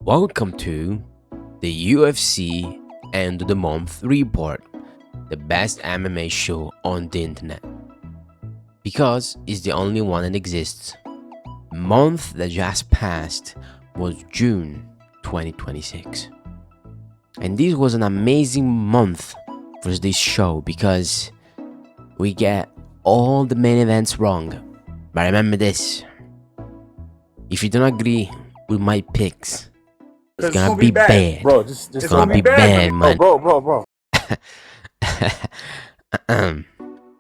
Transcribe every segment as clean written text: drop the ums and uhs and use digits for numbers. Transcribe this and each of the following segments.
Welcome to the UFC End of the Month Report, the best MMA show on the internet. Because it's the only one that exists. The month that just passed was June 2026. And this was an amazing month for this show because we get all the main events wrong. But remember this, if you don't agree with my picks, it's gonna be bad. Bro, just it's gonna be bad, man. Bro.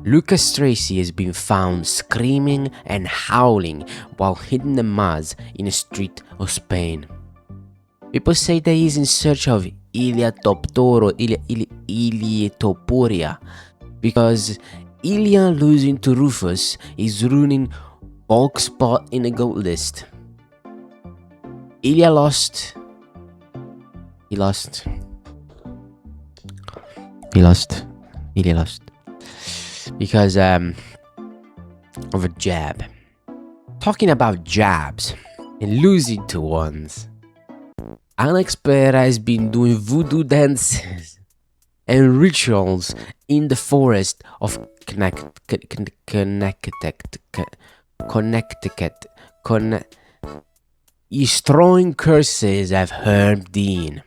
Lucas Tracy has been found screaming and howling while hitting the mud in a street of Spain. People say that he's in search of Ilia Topuria because Ilia losing to Rufus is ruining Bulk's spot in the GOAT list. Ilia lost. Ilia lost because of a jab. Talking about jabs and losing to ones, Alex Pereira has been doing voodoo dances and rituals in the forest of Connecticut. He's throwing curses at Herb Dean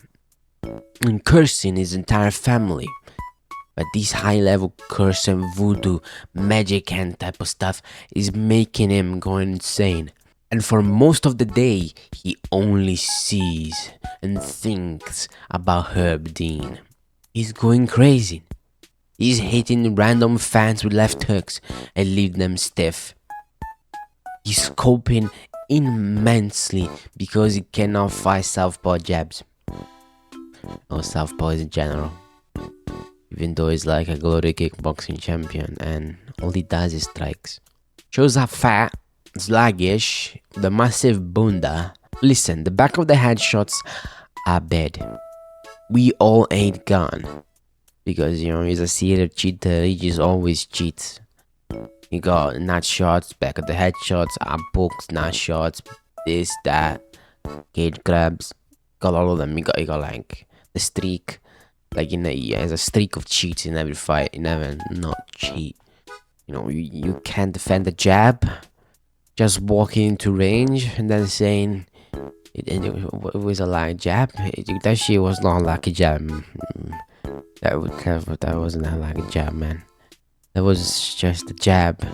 and cursing his entire family. But this high-level curse and voodoo, magic and type of stuff is making him go insane. And for most of the day, he only sees and thinks about Herb Dean. He's going crazy. He's hitting random fans with left hooks and leave them stiff. He's coping immensely because he cannot fight southpaw jabs. Or southpaws in general. Even though he's like a glory kickboxing champion and all he does is strikes. Shows up fat, sluggish, with a massive bunda. Listen, the back of the head shots are bad. We all ain't gone. Because, he's a serial cheater, he just always cheats. You got nut shots, back of the head shots, ab books, nut shots, this, that, cage grabs. Got all of them. You got like the streak. Like he has a streak of cheats in every fight. He never not cheat. You can't defend the jab. Just walking into range and then saying it was a lucky jab. That shit was not a lucky jab. That wasn't a lucky jab, man. That was just a jab.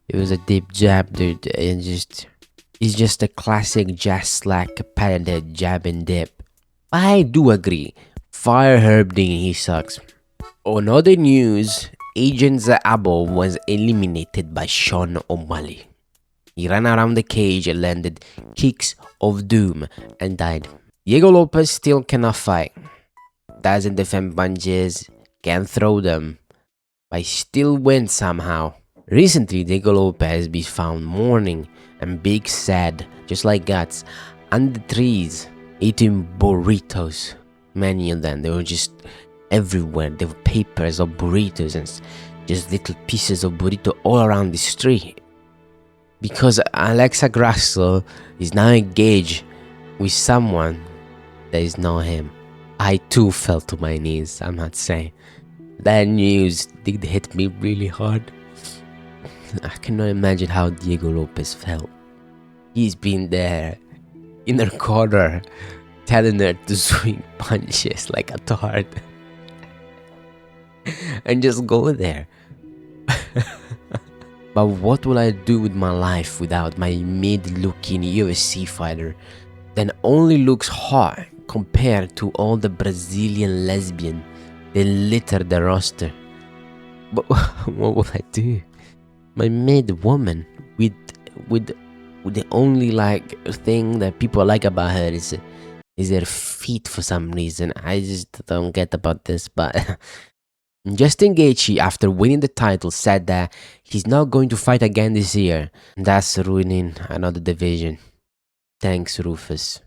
It was a deep jab, dude. It's just a classic just like a patented jab and dip. I do agree. Fire Herb Dean, he sucks. On other news, Agent Zaabo was eliminated by Sean O'Malley. He ran around the cage and landed kicks of doom and died. Diego Lopes still cannot fight. Doesn't defend punches, can't throw them, but he still wins somehow. Recently, Diego Lopes has been found mourning and big sad, just like Guts, under trees, eating burritos. Many of them, they were just everywhere. There were papers of burritos and just little pieces of burrito all around the street. Because Alexa Grasso is now engaged with someone that is not him. I too fell to my knees, I'm not saying. That news did hit me really hard. I cannot imagine how Diego Lopes felt. He's been there in her corner, telling her to swing punches like a tart. And just go there. But what will I do with my life without my mid-looking UFC fighter that only looks hot compared to all the Brazilian lesbians that litter the roster? But what will I do? My mid woman with the only thing that people like about her is her feet for some reason. I just don't get about this, but Justin Gaethje, after winning the title, said that he's not going to fight again this year. That's ruining another division. Thanks, Rufus.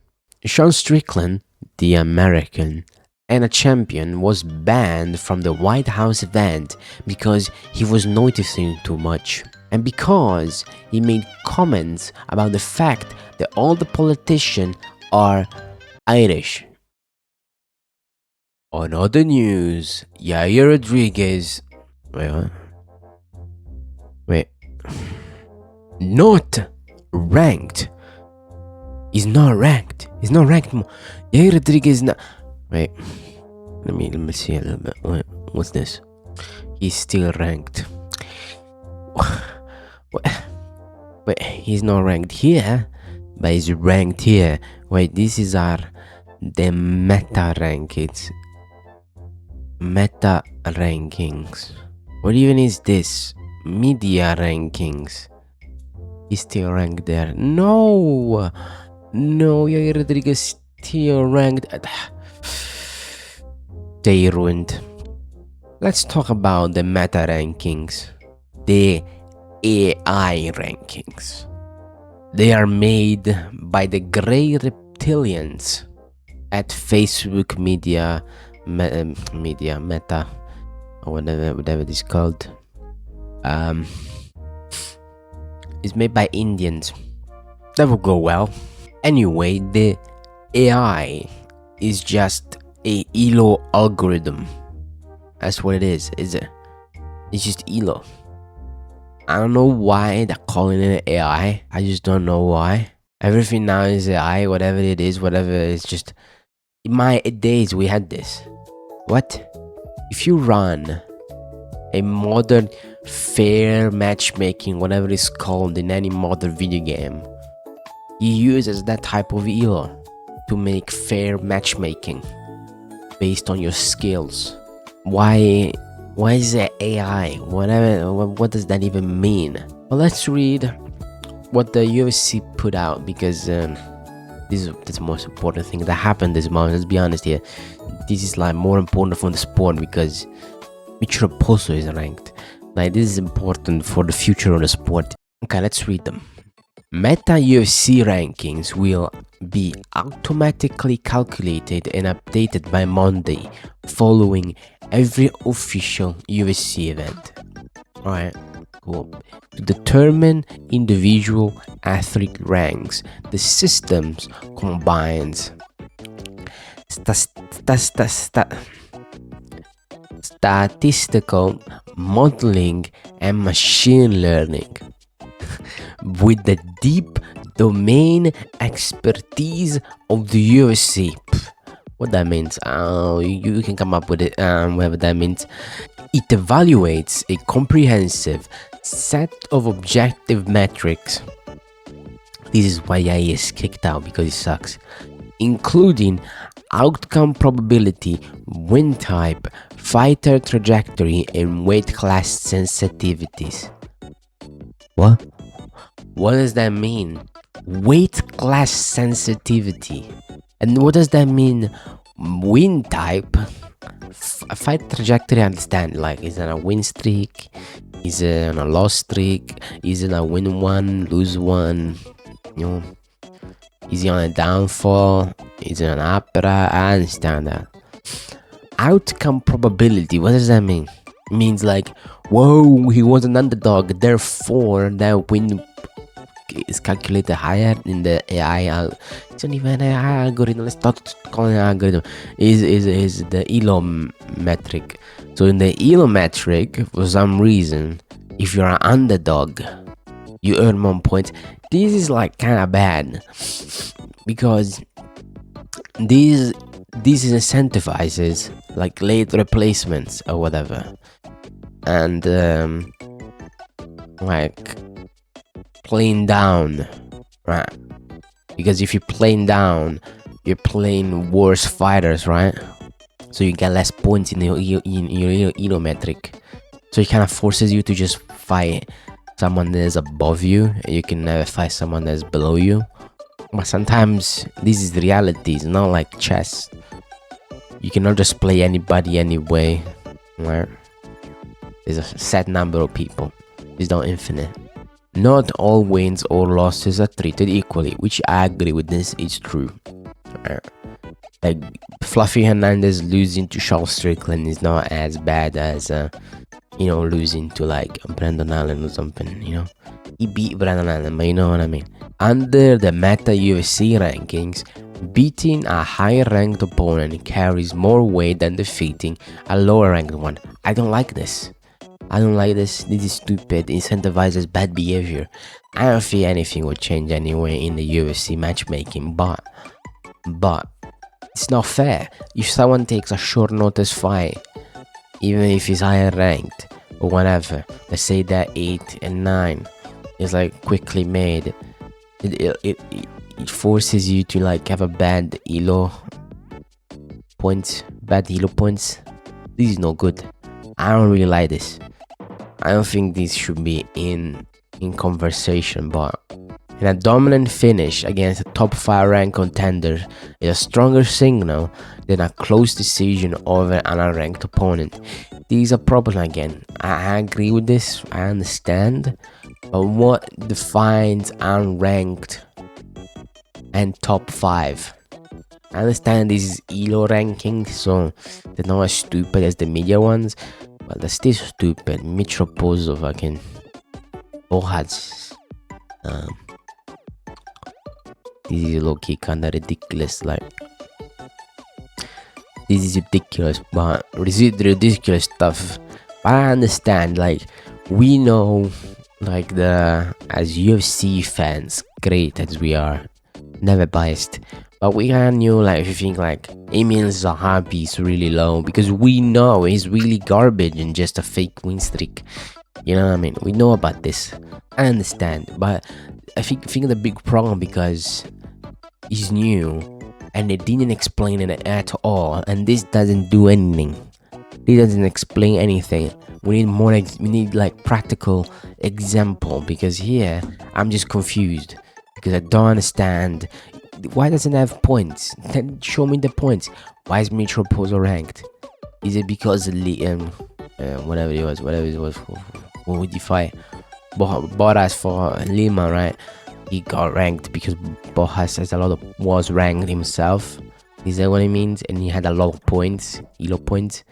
Sean Strickland, the American and a champion, was banned from the White House event because he was noticing too much. And because he made comments about the fact that all the politicians are Irish. On other news, Yair Rodriguez. Wait, what? Wait. Not ranked. He's not ranked. He's not ranked. Yair Rodriguez not. Wait. Let me see a little bit. What's this? He's still ranked. Wait, he's not ranked here, but he's ranked here. Wait, this is the meta rankings. Meta rankings. What even is this? Media rankings. He's still ranked there. No, Yair Rodriguez still ranked. They ruined. Let's talk about the meta rankings. The AI rankings. They are made by the grey reptilians at Facebook Meta, or whatever it is called. It's made by Indians. That will go well. Anyway, the AI is just a ELO algorithm. That's what it is. It's just ELO. I don't know why they're calling it AI. I just don't know why. Everything now is AI, whatever it is, whatever. It's just, in my days we had this. What? If you run a modern fair matchmaking, whatever it's called, in any modern video game, he uses that type of ELO to make fair matchmaking based on your skills. Why is it AI? What does that even mean? Well, let's read what the UFC put out, because this is the most important thing that happened this month. Let's be honest here. This is like more important for the sport, because Michiro Poso is ranked. Like, this is important for the future of the sport. Okay, let's read them. Meta UFC rankings will be automatically calculated and updated by Monday following every official UFC event. Alright, cool. To determine individual athlete ranks, the systems combines statistical modeling and machine learning with the deep domain expertise of the UFC. What that means, you can come up with it, whatever that means. It evaluates a comprehensive set of objective metrics. This is why Yair is kicked out, because he sucks, including outcome probability, win type, fighter trajectory, and weight class sensitivities. What does that mean? Weight class sensitivity. And what does that mean? Win type? Fight trajectory, I understand. Like, is it a win streak? Is it on a loss streak? Is it a win one, lose one? You know? Is he on a downfall? Is it an opera? I understand that. Outcome probability, what does that mean? It means like, whoa, he was an underdog, therefore that win is calculated higher in the AI. It's not even an AI algorithm. Let's start calling it an algorithm. Is the ELO metric. So in the ELO metric, for some reason, if you're an underdog, you earn 1 point. This is like kind of bad, because this incentivizes like late replacements or whatever, and like playing down, right? Because if you're playing down, you're playing worse fighters, right? So you get less points in your ELO metric. So it kind of forces you to just fight someone that is above you, and you can never fight someone that is below you. But sometimes this is the reality. It's not like chess. You cannot just play anybody anyway, right? There's a set number of people. It's not infinite. Not all wins or losses are treated equally, which I agree with. This is true. Like Fluffy Hernandez losing to Charles Strickland is not as bad as losing to like Brandon Allen or something. He beat Brandon Allen, but you know what I mean. Under the Meta UFC rankings, Beating a higher ranked opponent carries more weight than defeating a lower ranked one. I don't like this. I don't like this. This is stupid. Incentivizes bad behavior. I don't think anything will change anyway in the UFC matchmaking, but it's not fair. If someone takes a short notice fight, even if he's higher ranked or whatever, let's say that 8 and 9 is like quickly made, it forces you to like have a bad elo points. This is not good. I don't really like this. I don't think this should be in conversation, but in a dominant finish against a top 5 ranked contender is a stronger signal than a close decision over an unranked opponent. This is a problem again. I agree with this, I understand, but what defines unranked and top 5? I understand this is ELO ranking, so they're not as stupid as the media ones, but they're still stupid. Mitropozo fucking Bohats. This is low-key kinda ridiculous, like this is ridiculous, but ridiculous stuff. But I understand, like, we know, like, as UFC fans, great as we are, never biased, but we kind of knew, like, if you think like Emil Zahabi is really low, because we know he's really garbage and just a fake win streak. You know what I mean? We know about this. I understand, but I think the big problem, because he's new and they didn't explain it at all, and this doesn't do anything. It doesn't explain anything. We need more. We need like practical example, because here I'm just confused because I don't understand. Why doesn't it have points? Then show me the points. Why is Mitropozo ranked? Is it because whatever it was, what would you fight? Boras for Lima, right? He got ranked because Bojas was ranked himself. Is that what it means? And he had a lot of points, ELO points,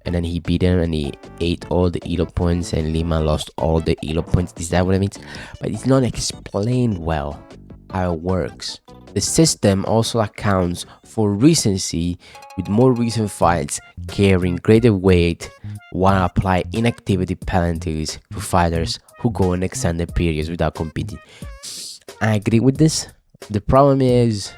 and then he beat him and he ate all the ELO points, and Lima lost all the ELO points. Is that what it means? But it's not explained well how it works. The system also accounts for recency, with more recent fights carrying greater weight, while apply inactivity penalties for fighters who go in extended periods without competing. I agree with this. The problem is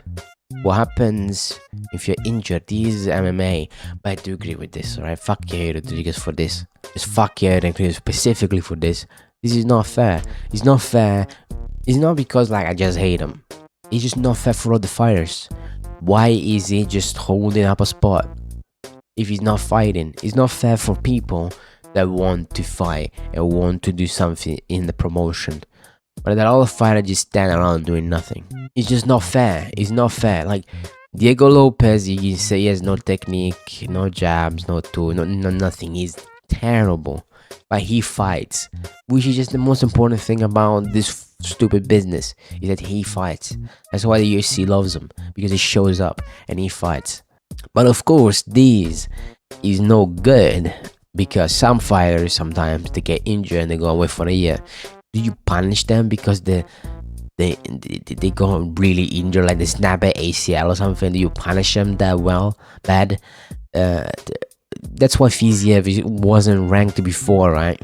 what happens if you're injured. This is MMA, but I do agree with this. Alright, fuck Yair Rodriguez for this. Just fuck Yair Rodriguez specifically for this. This is not fair. It's not fair. It's not because like I just hate him. It's just not fair for all the fighters. Why is he just holding up a spot if he's not fighting? It's not fair for people that want to fight and want to do something in the promotion, but that all the fighters just stand around doing nothing. It's just not fair. It's not fair. Like Diego Lopes, you can say he has no technique, no jabs, no tool, no nothing. He's terrible, but he fights, which is just the most important thing about this stupid business, is that he fights. That's why the UFC loves him, because he shows up and he fights. But of course, this is no good, because some fighters sometimes they get injured and they go away for a year. Do you punish them because they go really injured, like they snap an ACL or something? Do you punish them that bad? That's why Fiziev wasn't ranked before, right?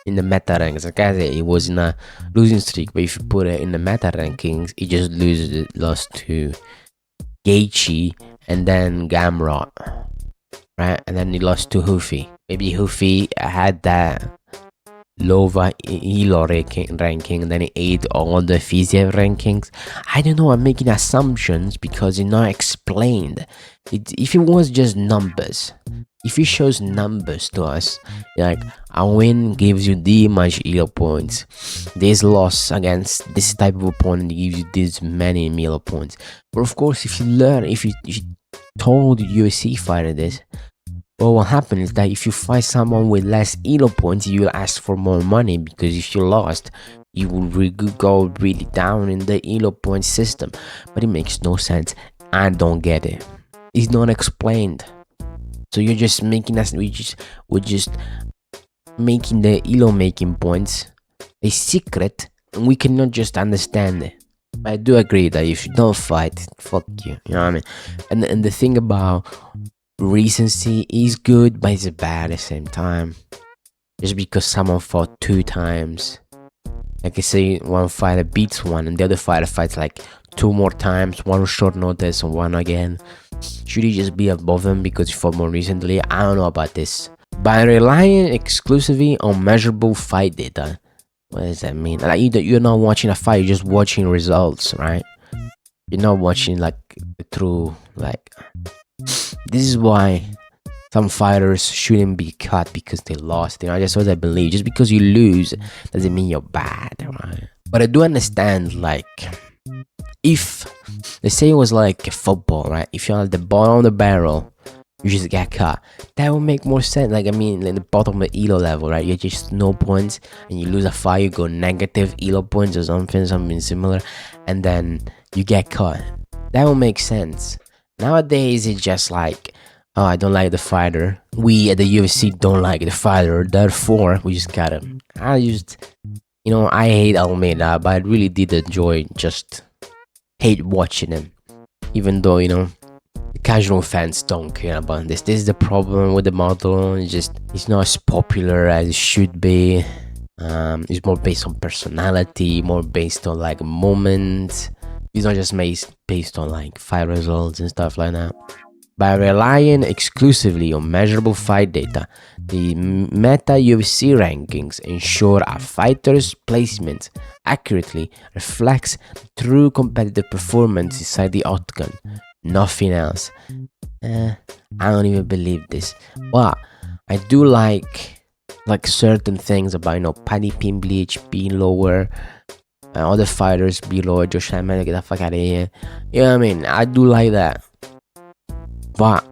In the meta ranks, like I said, it was in a losing streak, but if you put it in the meta rankings, he just lost to Gaethje and then Gamrot, right? And then he lost to Houfi. Maybe Houfi had that lower ELO ranking, and then he ate all the Fiziev rankings. I don't know, I'm making assumptions because it's not explained. If it was just numbers, if it shows numbers to us, like a win gives you this much ELO points, this loss against this type of opponent gives you this many ELO points. But of course, if you told the UFC fighter this, well, what happens is that if you fight someone with less ELO points, you will ask for more money, because if you lost, you will go really down in the ELO point system. But it makes no sense. I don't get it. It's not explained. So you're just making us, we're just making the ELO making points a secret, and we cannot just understand it. I do agree that if you don't fight, fuck you. You know what I mean? And the thing about recency is good, but it's bad at the same time. Just because someone fought 2 times, like I say, one fighter beats one, and the other fighter fights like 2 more times, one short notice and one again. Should he just be above them because he fought more recently? I don't know about this. By relying exclusively on measurable fight data, what does that mean? Like you're not watching a fight, you're just watching results, right? You're not watching like through like. This is why some fighters shouldn't be cut because they lost. You know, that's what I believe. Just because you lose doesn't mean you're bad, right? But I do understand, like, if let's say it was like football, right? If you're at the bottom of the barrel, you just get cut. That would make more sense. Like, I mean, like the bottom of the elo level, right? You just no points, and you lose a fight, you go negative elo points or something similar, and then you get cut. That would make sense. Nowadays, it's just like, oh, I don't like the fighter. We at the UFC don't like the fighter. Therefore, we just got him. I hate Almeida, but I really did enjoy just hate watching him. Even though, the casual fans don't care about this. This is the problem with the model. It's not as popular as it should be. It's more based on personality, more based on like moments. It's not just based on like fight results and stuff like that. By relying exclusively on measurable fight data, the meta UFC rankings ensure a fighter's placement accurately reflects true competitive performance inside the octagon. Nothing else. I don't even believe this. But I do like certain things about Paddy Pimblech being lower, other fighters be lower. Josh Emmett, get the fuck out of here. You know what I mean? I do like that. But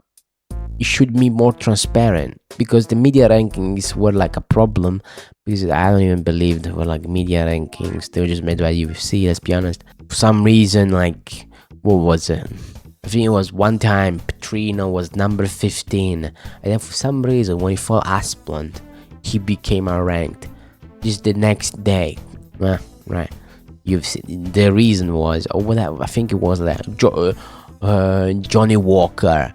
it should be more transparent, because the media rankings were like a problem, because I don't even believe they were like media rankings. They were just made by UFC, let's be honest. For some reason, like, what was it? I think it was one time Petrino was number 15, and then for some reason when he fought Asplant, he became unranked just the next day. Right. The reason was, or whatever, I think it was that Johnny Walker,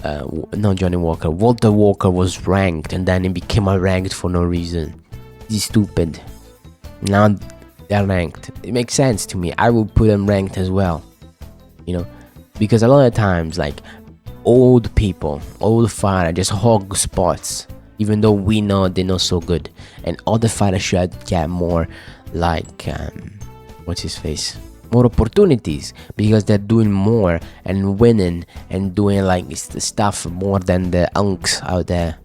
not Johnny Walker, Walter Walker was ranked, and then he became unranked for no reason. He's stupid. Now they're ranked. It makes sense to me. I would put them ranked as well, because a lot of times, like, old fighters just hog spots, even though we know they're not so good, and other fighters should get more, like, more opportunities, because they're doing more and winning and doing like stuff more than the unks out there,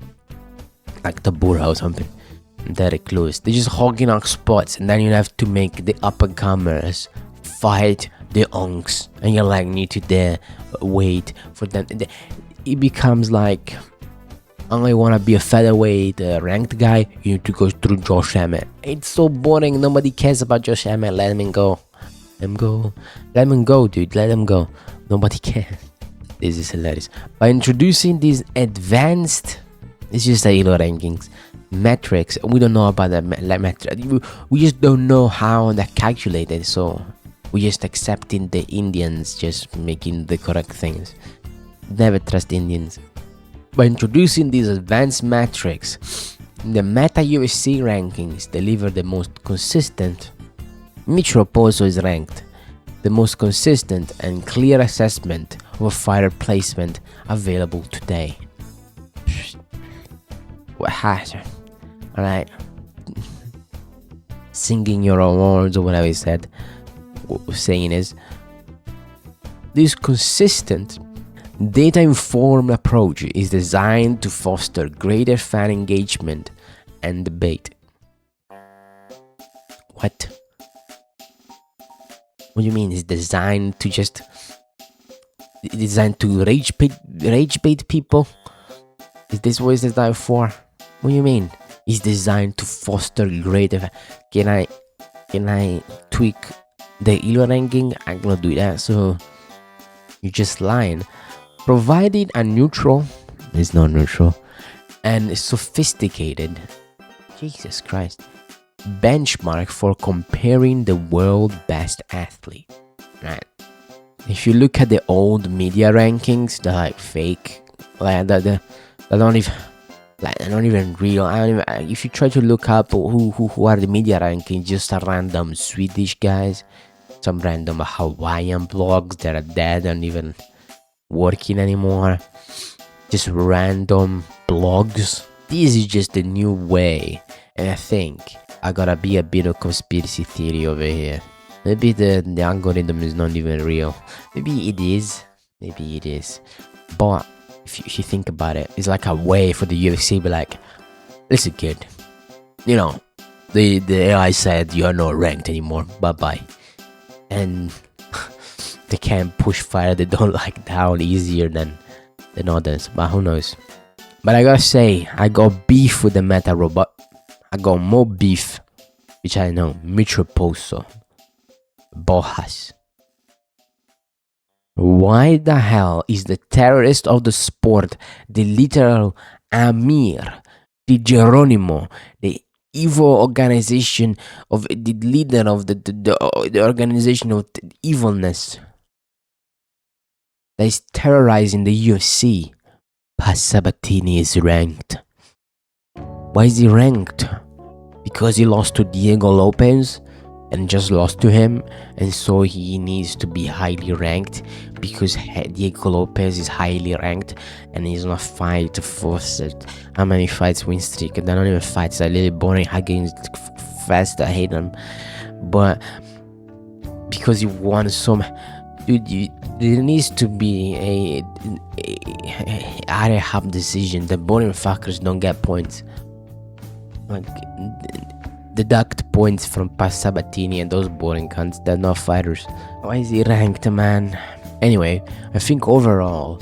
like Topuria or something. They're close. They're just hogging on spots, and then you have to make the up and comers fight the unks, and you're like need to there wait for them. It becomes like, I want to be a featherweight ranked guy, you need to go through Josh Emmett. It's so boring. Nobody cares about Josh Emmett. Let him go. Let him go, dude. Let him go. Nobody cares. This is hilarious. By introducing these advanced, it's just the elo rankings metrics, we don't know about the metric. We just don't know how they're calculated. So we just accepting the Indians just making the correct things. Never trust Indians. By introducing these advanced metrics, the meta UFC rankings deliver the most consistent. Mitch Raposo is ranked the most consistent and clear assessment of a fighter placement available today. Alright. Singing your own words or whatever he said. What we're saying is, this consistent data-informed approach is designed to foster greater fan engagement and debate. What? What do you mean? It's designed to rage bait people? Is this what it's designed for? What do you mean? It's designed to foster greater. Can I tweak the elo ranking? I'm gonna do that. So you're just lying. Providing a neutral, it's not neutral, and sophisticated. Jesus Christ. benchmark for comparing the world best athlete, right? If you look at the old media rankings, they're like fake, like they don't even like they're not even real. I don't even, if you try to look up who are the media rankings, just a random Swedish guys, some random Hawaiian blogs that are dead and even working anymore, just random blogs. This is just the new way, and I think I gotta be a bit of conspiracy theory over here. Maybe the algorithm is not even real. Maybe it is. Maybe it is. But if you think about it, it's like a way for the UFC to be like, listen, kid, you know, the AI said you are not ranked anymore. Bye bye. And they can push fire they don't like down easier than others. But who knows? But I gotta say, I got beef with the Meta robot. I got more beef, which I know, Mitroposo. Bojas. Why the hell is the terrorist of the sport the literal Amir, the Geronimo, the evil organization of the leader of the organization of the evilness that is terrorizing the UFC? Sabatini is ranked. Why is he ranked? Because he lost to Diego Lopes and just lost to him, and so he needs to be highly ranked because Diego Lopes is highly ranked and he's not fight for how many fights win streak. They're not even fights, they're really boring against fast. I hate them, but because he won some, dude, there needs to be a hard decision. The boring fuckers don't get points. Like, deduct points from Sabatini and those boring cunts. They're not fighters. Why is he ranked, man? Anyway, I think overall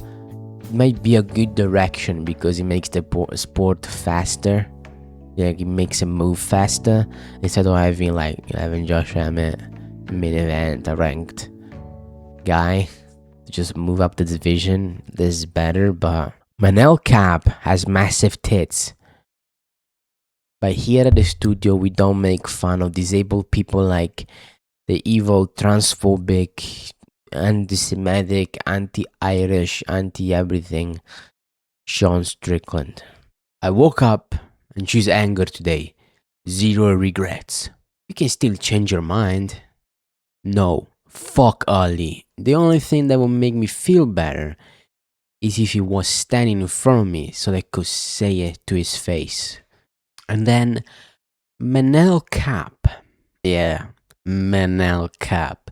it might be a good direction because it makes the sport faster. Yeah, it makes him move faster instead of having Josh Emmett main event, a ranked guy. Just move up the division. This is better, but Manel Cap has massive tits. But here at the studio, we don't make fun of disabled people like the evil, transphobic, anti-Semitic, anti-Irish, anti-everything Sean Strickland. I woke up and choose anger today. Zero regrets. You can still change your mind. No, fuck Ali. The only thing that would make me feel better is if he was standing in front of me so I could say it to his face. And then Manel Cap, Manel Cap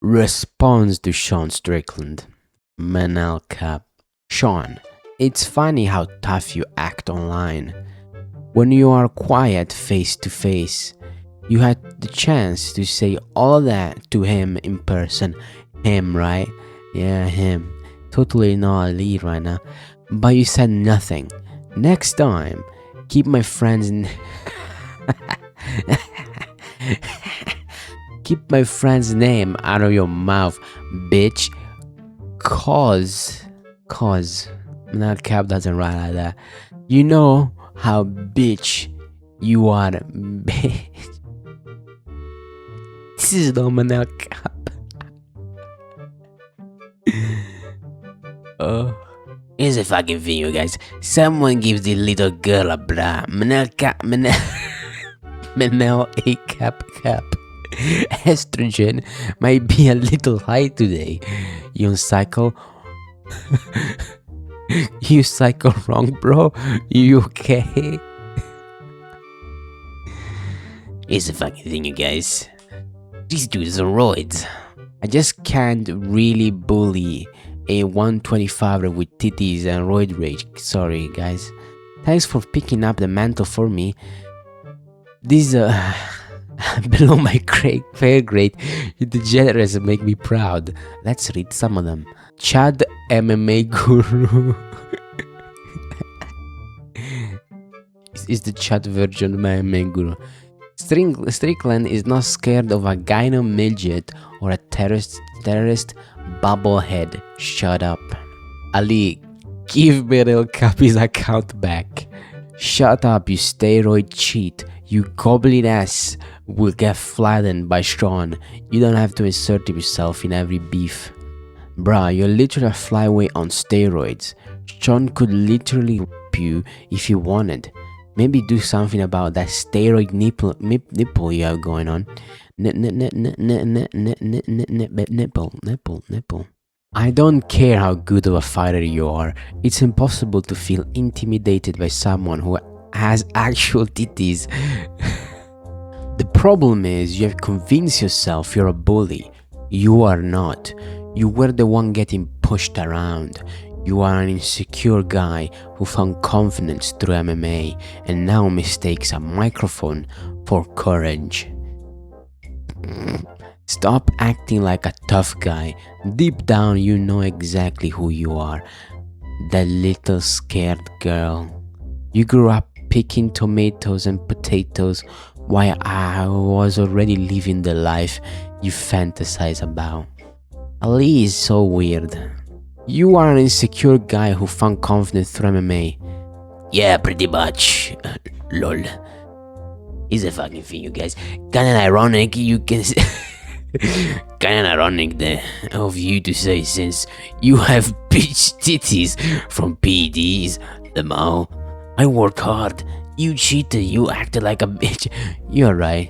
responds to Sean Strickland. Manel Cap, Sean, it's funny how tough you act online. When you are quiet face to face, you had the chance to say all that to him in person. Him, right? Yeah, him. Totally not a lead right now. But you said nothing. Next time, keep my friend's keep my friend's name out of your mouth, bitch. Cause Manel Cap doesn't write like that. You know how bitch you are, bitch. This is the Manel Cap. Here's a fucking video, guys. Someone gives the little girl a bra. Manel A cap. Estrogen might be a little high today. You cycle. You cycle wrong, bro. You okay? Here's a fucking thing, you guys. These dudes are roids. I just can't really bully a 125 with titties and roid rage. Sorry, guys. Thanks for picking up the mantle for me. These below my fair grade degenerates make me proud. Let's read some of them. Chad MMA Guru. Is the Chad version of my MMA Guru. Strickland is not scared of a gyno midget or a terrorist bubblehead. Shut up. Ali, give Manel Cap his account back. Shut up, you steroid cheat. You gobbly ass will get flattened by Sean. You don't have to insert yourself in every beef. Bruh, you're literally a flyweight on steroids. Sean could literally rape you if he wanted. Maybe do something about that steroid nipple you have going on. Nipple. I don't care how good of a fighter you are. It's impossible to feel intimidated by someone who has actual titties. The problem is you have convinced yourself you're a bully. You are not. You were the one getting pushed around. You are an insecure guy who found confidence through MMA and now mistakes a microphone for courage. Stop acting like a tough guy. Deep down you know exactly who you are. That little scared girl. You grew up picking tomatoes and potatoes while I was already living the life you fantasize about. Ali is so weird. You are an insecure guy who found confidence through MMA. Yeah, pretty much. Lol. It's a fucking thing, you guys. Kinda ironic, you can say. Kinda ironic of you to say, since you have bitch titties from PEDs, Lamau. I work hard. You cheated. You acted like a bitch. You're right.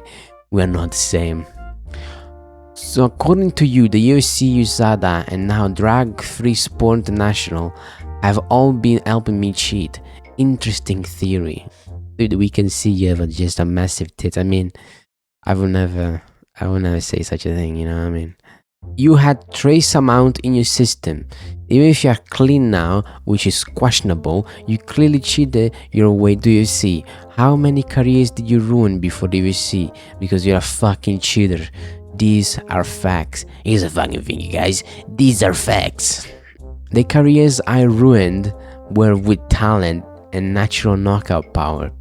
We're not the same. So according to you, the UFC, USADA, and now Drag Free Sport International have all been helping me cheat. Interesting theory. Dude, we can see you have just a massive tit. I mean, I would never say such a thing, you know what I mean? You had trace amount in your system. Even if you are clean now, which is questionable, you clearly cheated your way to UFC. How many careers did you ruin before the UFC? Because you're a fucking cheater. These are facts. Here's a fucking thing, you guys. These are facts. The careers I ruined were with talent and natural knockout power.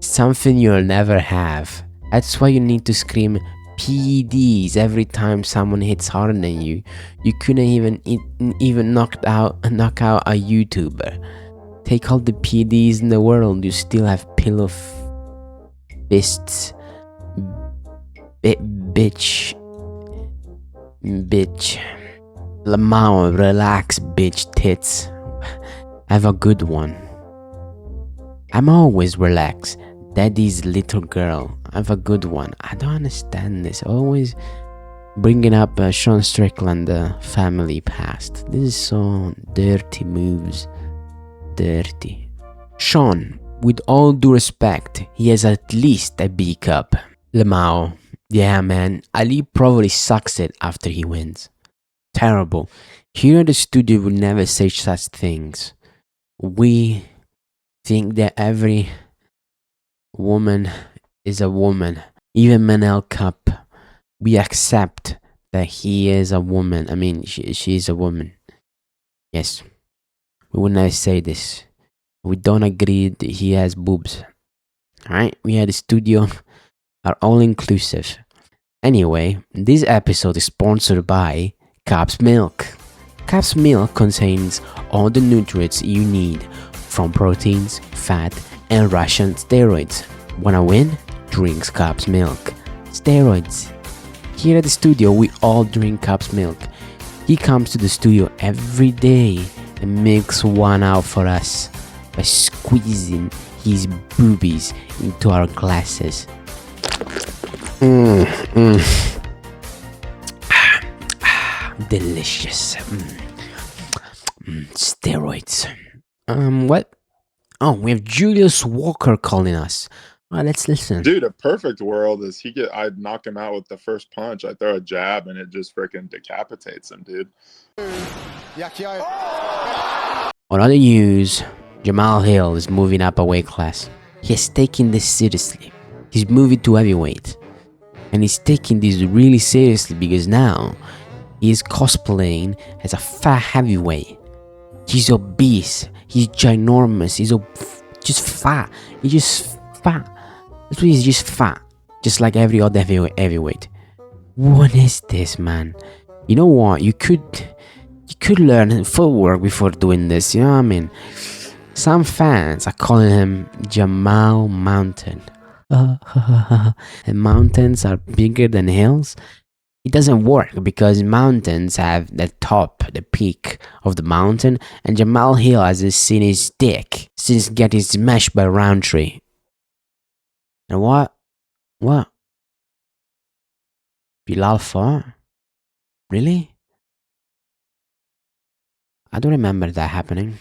Something you'll never have. That's why you need to scream PEDs every time someone hits harder than you. You couldn't even knock out a YouTuber. Take all the PEDs in the world, you still have pillow fists. Bitch. Lamau, relax, bitch tits. Have a good one. I'm always relaxed. Daddy's little girl. Have a good one. I don't understand this. Always bringing up Sean Strickland family past. This is so dirty moves. Dirty. Sean, with all due respect, he has at least a B cup. Lamau. Yeah, man. Ali probably sucks it after he wins. Terrible. Here at the studio, we never say such things. We think that every woman is a woman. Even Manel Cup. We accept that he is a woman. I mean, she is a woman. Yes. We would never say this. We don't agree that he has boobs. Alright? We at the studio are all inclusive. Anyway, this episode is sponsored by Cap's Milk. Cap's Milk contains all the nutrients you need, from proteins, fat, and Russian steroids. Wanna win? Drink Cap's Milk. Steroids. Here at the studio, we all drink Cap's Milk. He comes to the studio every day and milks one out for us by squeezing his boobies into our glasses. Delicious. Steroids. What? Oh, we have Julius Walker calling us. Well, let's listen. Dude, a perfect world is I'd knock him out with the first punch. I throw a jab and it just freaking decapitates him, dude. On other news, Jamal Hill is moving up a weight class. He is taking this seriously. He's moving to heavyweight. And he's taking this really seriously because now he is cosplaying as a fat heavyweight. He's obese. He's ginormous. He's just fat. He's just fat. That's why he's just fat. Just like every other heavyweight. What is this, man? You know what? You could learn footwork before doing this. You know what I mean? Some fans are calling him Jamal Mountain. And mountains are bigger than hills? It doesn't work because mountains have the top, the peak of the mountain, and Jamal Hill hasn't seen his dick since getting smashed by Roundtree. And what? What? Bilal fought? Really? I don't remember that happening.